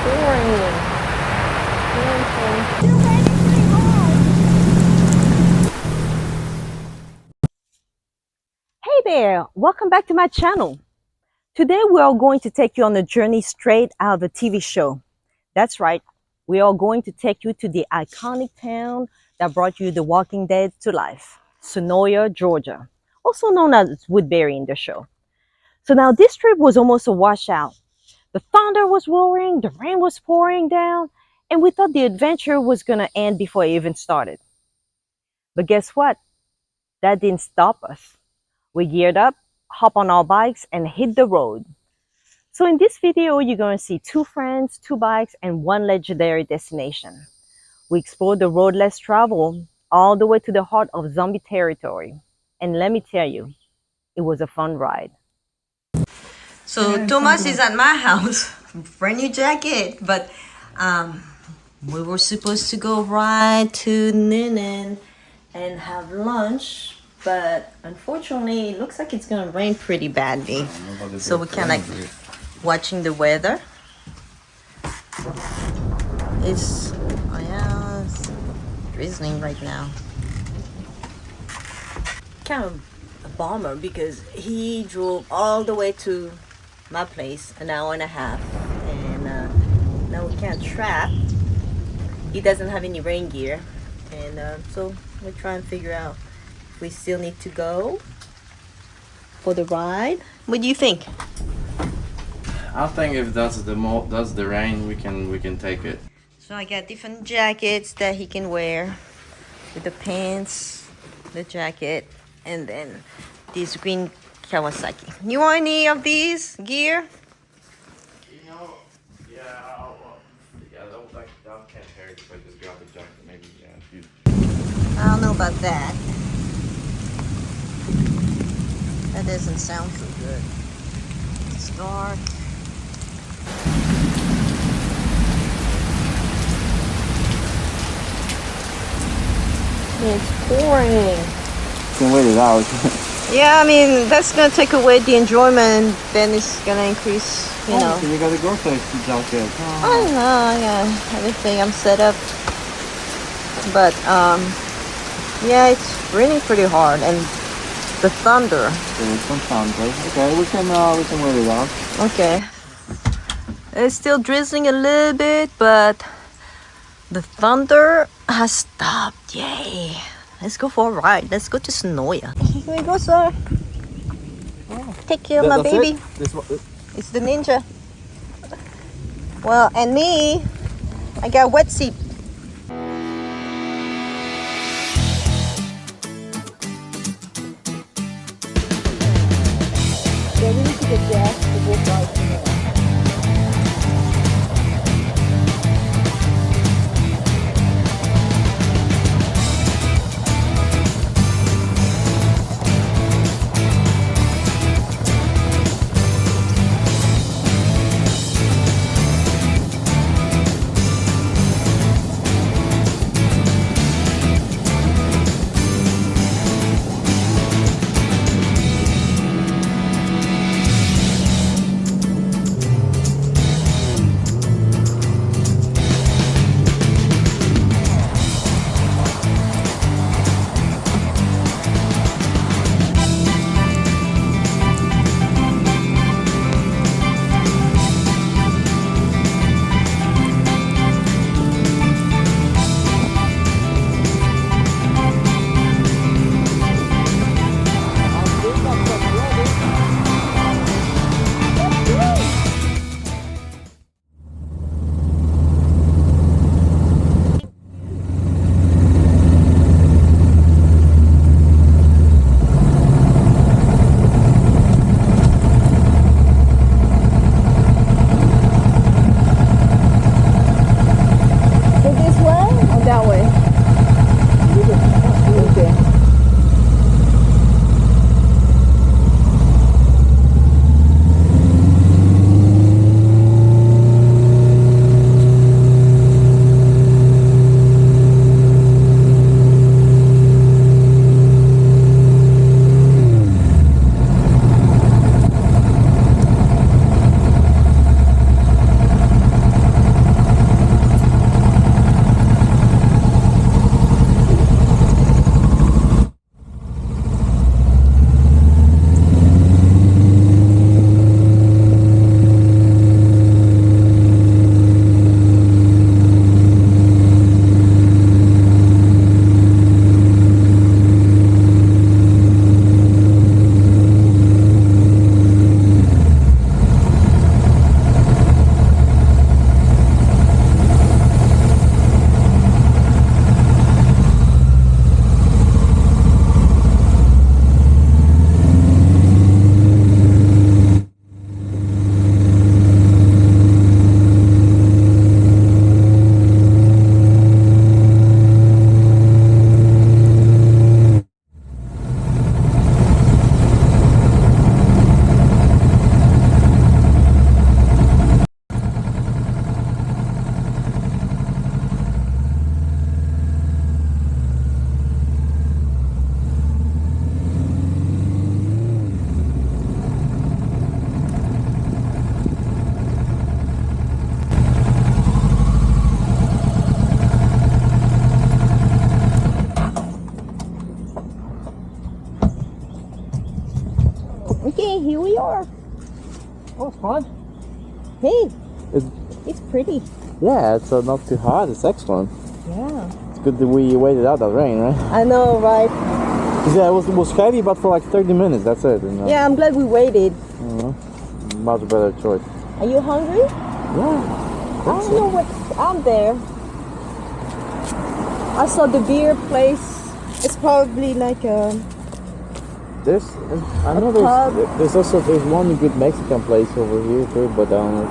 Hey there, welcome back to my channel. Today we are going to take you on a journey straight out of a TV show. That's right, we are going to take you to the iconic town that brought you The Walking Dead to life, Senoia, Georgia, also known as Woodbury in the show. So now this trip was almost a washout. The thunder was roaring, the rain was pouring down, and we thought the adventure was going to end before it even started. But guess what? That didn't stop us. We geared up, hop on our bikes, and hit the road. So in this video, you're going to see two friends, two bikes, and one legendary destination. We explored the road less traveled all the way to the heart of zombie territory. And let me tell you, it was a fun ride. So Tomasz is at my house, brand new jacket, but we were supposed to go right to Nic and have lunch. But unfortunately, it looks like it's gonna rain pretty badly. So we're kind of like watching the weather. It's drizzling right now. Kind of a bummer because he drove all the way to my place, an hour and a half, and now we can't trap. He doesn't have any rain gear, and so we're trying to figure out. We still need to go for the ride. What do you think? I think if that's the rain, we can take it. So I got different jackets that he can wear, with the pants, the jacket, and then this green Kawasaki. You want any of these gear? You know, that can't hurt if I just grab a jacket, maybe. Yeah, I don't know about that. That doesn't sound so good. It's dark. It's pouring. Can wait it out. Yeah, I mean, that's going to take away the enjoyment, then it's going to increase, you know. So you got a grocery jacket. I know, yeah, everything I'm set up. But, yeah, it's raining pretty hard, and the thunder. There's some thunder. Okay, we can wait it out. Okay. It's still drizzling a little bit, but the thunder has stopped. Yay. Let's go for a ride. Let's go to Senoia. Here we go, sir. Oh. Take care of my baby. It's the ninja. Well, and me, I got wet seat. Yeah, we need to get gas to go right to there. hot? Hey, It's, it's pretty. yeah, it's not too hot. It's excellent. Yeah. It's good that we waited out that rain, right? I know, right? 'Cause, yeah, it was heavy, but for like 30 minutes. That's it. And, Yeah, I'm glad we waited. Much better choice. Are you hungry? Yeah. I don't know what's out there. I saw the beer place. It's probably like a... I know pub. there's one good Mexican place over here too, but I don't know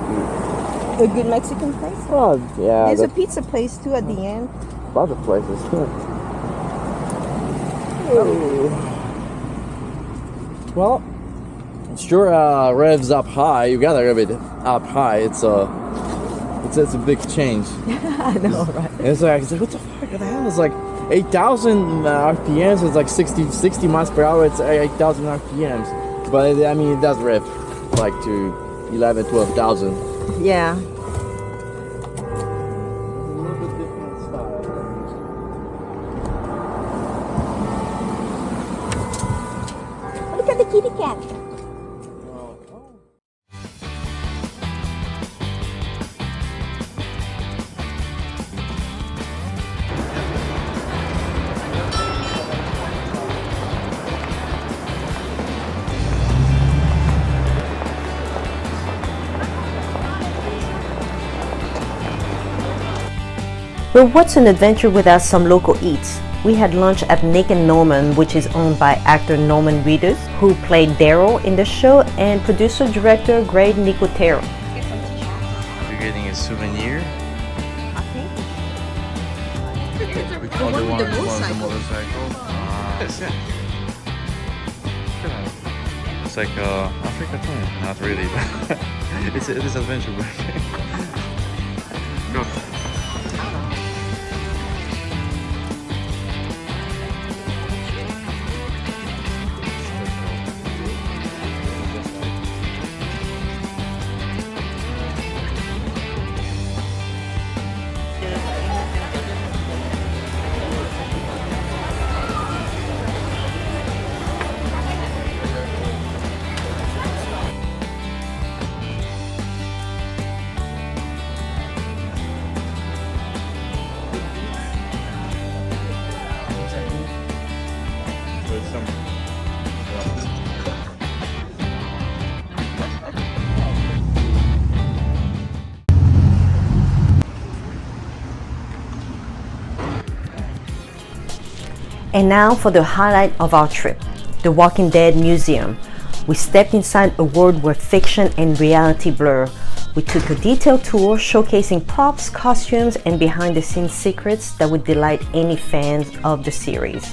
if A good Mexican place? you. Oh yeah, There's a there's pizza place too at the end. a lot of places. Well, sure. Revs up high. You gotta rev it up high. It's a big change. I know, right? And it's like what the fuck? What the hell? It's like 8,000 RPMs. It's like 60 miles per hour. It's 8,000 RPMs. But I mean, it does rev like to 11, 12,000. Yeah. Look at the kitty cat. Well, what's an adventure without some local eats? We had lunch at Nic and Norman, which is owned by actor Norman Reedus, who played Daryl in the show, and producer-director Greg Nicotero. You're getting a souvenir. I think. We call the one the motorcycle. It's like Africa time. Not really, but it is adventure bike. Go. And now for the highlight of our trip, the Walking Dead Museum. We stepped inside a world where fiction and reality blur. We took a detailed tour showcasing props, costumes, and behind-the-scenes secrets that would delight any fans of the series.